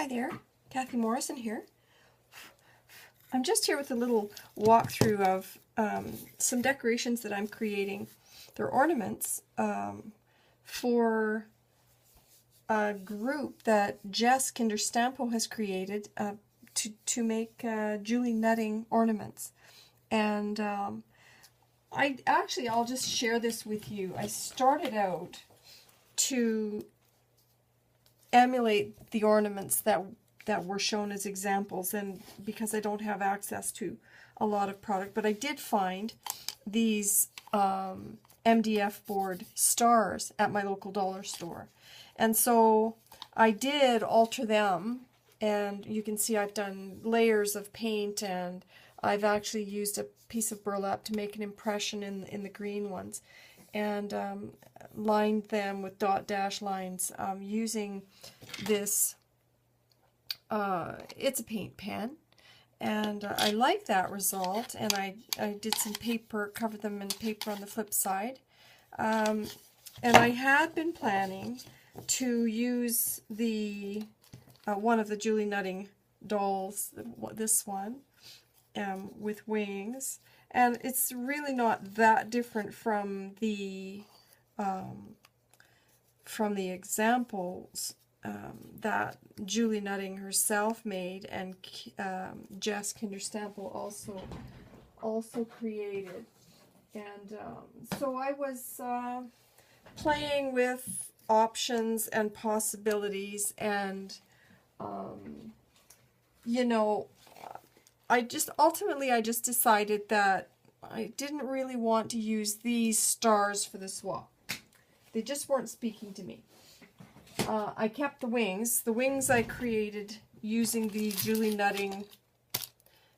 Hi there, Kathy Morrison here. I'm just here with a little walkthrough of some decorations that I'm creating. They're ornaments for a group that Jess Kinderstampo has created to make Julie Nutting ornaments. And I'll just share this with you. I started out to emulate the ornaments that were shown as examples, and because I don't have access to a lot of product, but I did find these MDF board stars at my local dollar store, and so I did alter them, and you can see I've done layers of paint, and I've actually used a piece of burlap to make an impression in the green ones, and lined them with dot dash lines using this, it's a paint pen, and I like that result, and I did some paper, covered them in paper on the flip side, and I had been planning to use the one of the Julie Nutting dolls, this one, with wings, and it's really not that different from the examples that Julie Nutting herself made, and Jess Kinderstampo also created. And so I was playing with options and possibilities, and you know, I just decided that I didn't really want to use these stars for the swap. They just weren't speaking to me. I kept the wings. The wings I created using the Julie Nutting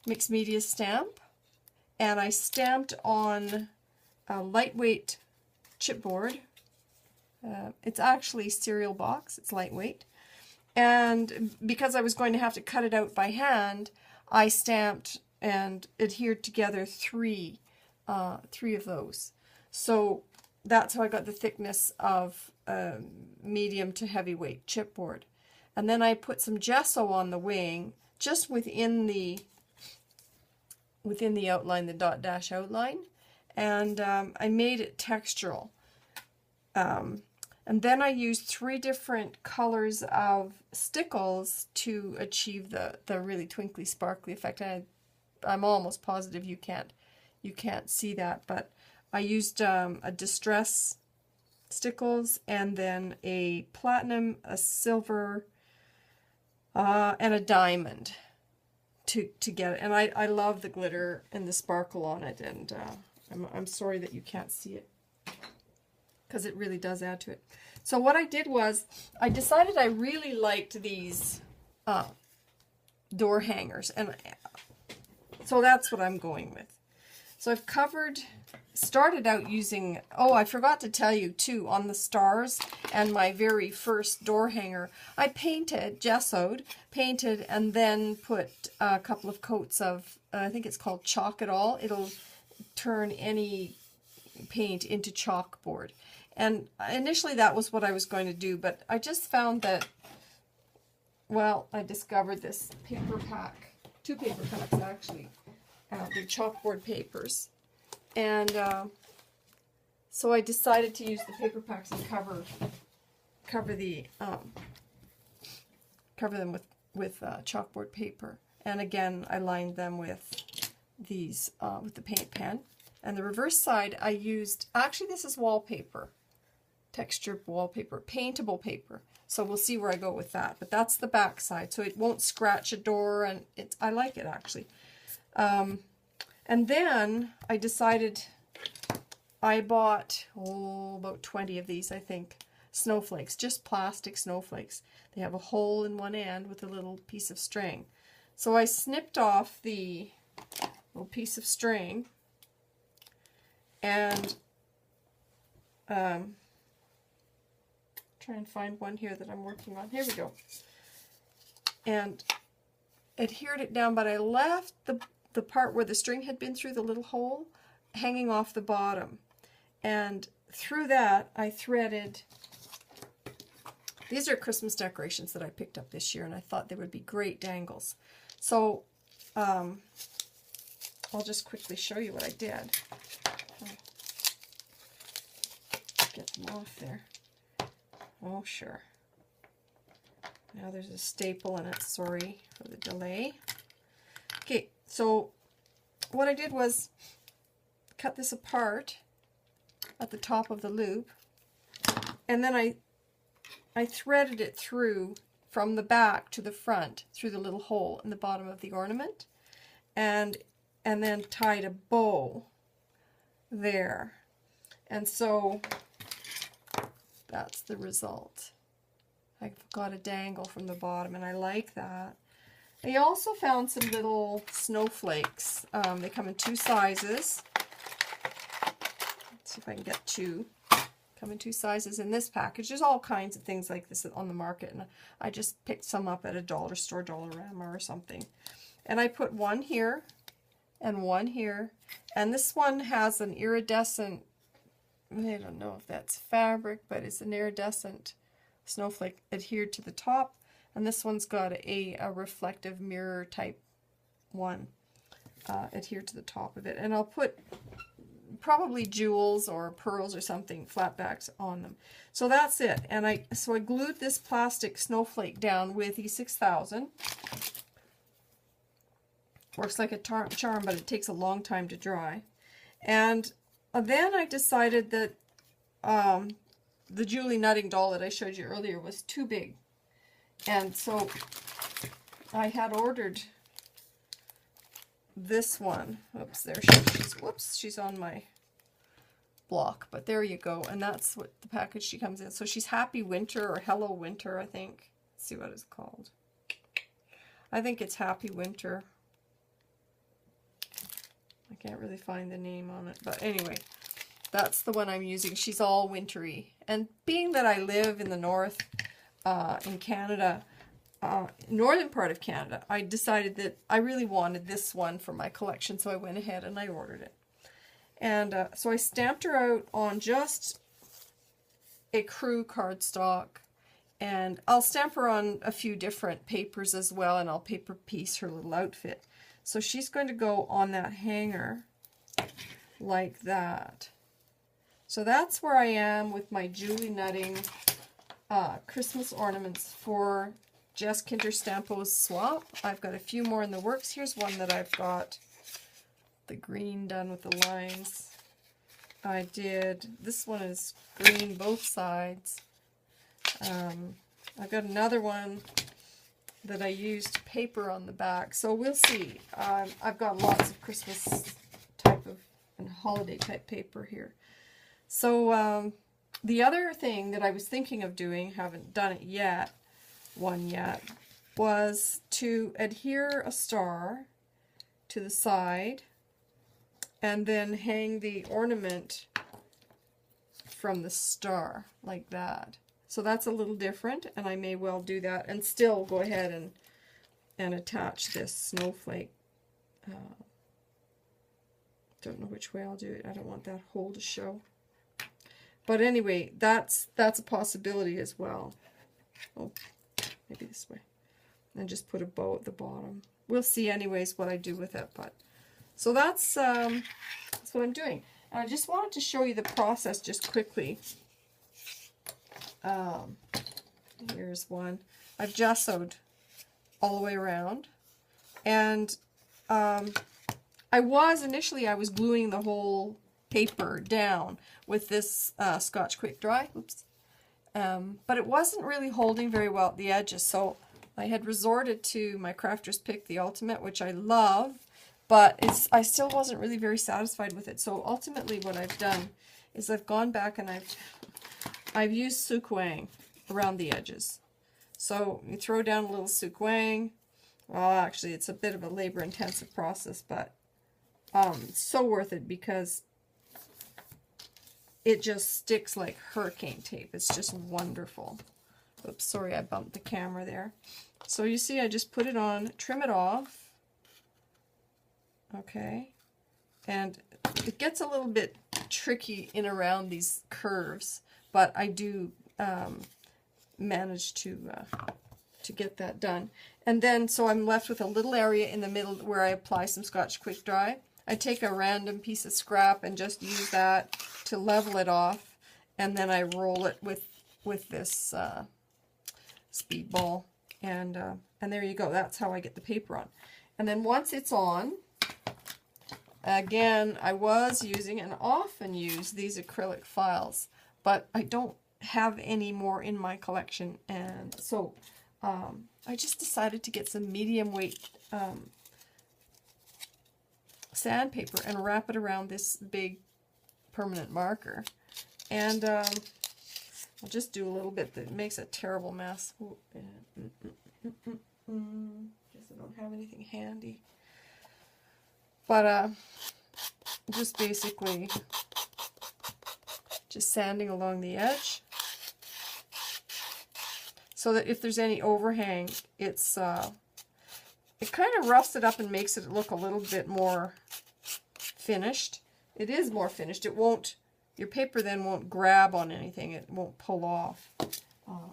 mixed media stamp, and I stamped on a lightweight chipboard. It's actually cereal box. It's lightweight. And because I was going to have to cut it out by hand, I stamped and adhered together three of those. So that's how I got the thickness of medium to heavyweight chipboard. And then I put some gesso on the wing, just within the outline, the dot dash outline, and I made it textural. And then I used 3 different colors of stickles to achieve the really twinkly, sparkly effect. I'm almost positive you can't see that, but I used a distress stickles, and then a platinum, a silver, and a diamond to get it. And I love the glitter and the sparkle on it, and I'm sorry that you can't see it, because it really does add to it. So what I did was, I decided I really liked these door hangers, and so that's what I'm going with. So I've started out using, oh, I forgot to tell you too, on the stars and my very first door hanger, I gessoed, painted, and then put a couple of coats of, I think it's called Chalk It All. It'll turn any paint into chalkboard. And initially that was what I was going to do, but I just found that, well, I discovered this paper pack, 2 paper packs actually, they're chalkboard papers. And so I decided to use the paper packs and cover them with chalkboard paper. And again, I lined them with these with the paint pen. And the reverse side, I used, actually this is wallpaper, textured wallpaper, paintable paper. So we'll see where I go with that. But that's the back side, so it won't scratch a door, and I like it actually. And then I decided, I bought, about 20 of these, I think, snowflakes, just plastic snowflakes. They have a hole in one end with a little piece of string. So I snipped off the little piece of string, and try and find one here that I'm working on. Here we go. And adhered it down, but I left the part where the string had been through the little hole hanging off the bottom, and through that I threaded These are Christmas decorations that I picked up this year, and I thought they would be great dangles. So I'll just quickly show you what I did. Get them off there. Oh, sure. Now there's a staple in it. Sorry for the delay. Okay, so what I did was cut this apart at the top of the loop, and then I threaded it through from the back to the front through the little hole in the bottom of the ornament, and then tied a bow there. And so that's the result. I've got a dangle from the bottom, and I like that. I also found some little snowflakes. They come in 2 sizes. Let's see if I can get 2. Come in 2 sizes in this package. There's all kinds of things like this on the market, and I just picked some up at a dollar store, Dollarama or something. And I put one here and one here, and this one has an iridescent, I don't know if that's fabric, but it's an iridescent snowflake adhered to the top, and this one's got a reflective mirror type one adhered to the top of it. And I'll put probably jewels or pearls or something, flatbacks on them. So that's it. And I glued this plastic snowflake down with E6000. Works like a charm, but it takes a long time to dry. And then I decided that the Julie Nutting doll that I showed you earlier was too big. And so I had ordered this one. Oops, there she is. Whoops, she's on my block, but there you go. And that's what the package she comes in. So she's Happy Winter or Hello Winter, I think. Let's see what it's called. I think it's Happy Winter. I can't really find the name on it, but anyway, that's the one I'm using. She's all wintry. And being that I live in the north, in Canada, northern part of Canada, I decided that I really wanted this one for my collection, so I went ahead and I ordered it. And so I stamped her out on just a crew cardstock, and I'll stamp her on a few different papers as well, and I'll paper piece her little outfit. So she's going to go on that hanger like that. So that's where I am with my Julie Nutting Christmas ornaments for Jess Kinter Stampo's swap. I've got a few more in the works. Here's one that I've got the green done with the lines. This one is green both sides. I've got another one that I used paper on the back. So we'll see. I've got lots of Christmas type of and holiday type paper here. So the other thing that I was thinking of doing, haven't done it yet, was to adhere a star to the side and then hang the ornament from the star like that. So that's a little different, and I may well do that and still go ahead and attach this snowflake. Don't know which way I'll do it. I don't want that hole to show. But anyway, that's a possibility as well. Oh, maybe this way. And just put a bow at the bottom. We'll see anyways what I do with it. But so that's what I'm doing. And I just wanted to show you the process just quickly. Here's one. I've gessoed all the way around. And initially I was gluing the whole paper down with this Scotch Quick Dry. Oops. But it wasn't really holding very well at the edges, so I had resorted to my Crafter's Pick, the Ultimate, which I love, but I still wasn't really very satisfied with it. So ultimately what I've done is I've gone back and I've used Sukwang around the edges. So you throw down a little Sukwang. Well, actually, it's a bit of a labor-intensive process, but it's so worth it because it just sticks like hurricane tape. It's just wonderful. Oops, sorry, I bumped the camera there. So you see, I just put it on, trim it off. Okay. And it gets a little bit tricky in around these curves, but I do managed to get that done. And then, so I'm left with a little area in the middle where I apply some Scotch Quick Dry. I take a random piece of scrap and just use that to level it off, and then I roll it with this speedball, and there you go. That's how I get the paper on. And then once it's on, again, I was using and often use these acrylic files, but I don't have any more in my collection, and so I just decided to get some medium weight sandpaper and wrap it around this big permanent marker, and I'll just do a little bit that makes a terrible mess. Ooh, guess I don't have anything handy, but just basically just sanding along the edge so that if there's any overhang, it's it kind of roughs it up and makes it look a little bit more finished. It is more finished. It won't, your paper then won't grab on anything. It won't pull off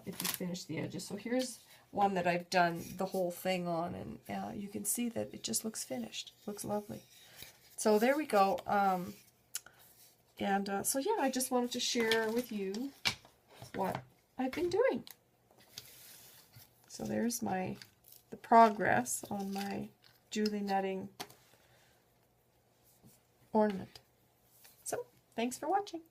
if you finish the edges. So here's one that I've done the whole thing on, and you can see that it just looks finished. Looks lovely. So there we go. So yeah, I just wanted to share with you what I've been doing. So there's the progress on my Julie Netting ornament. So thanks for watching.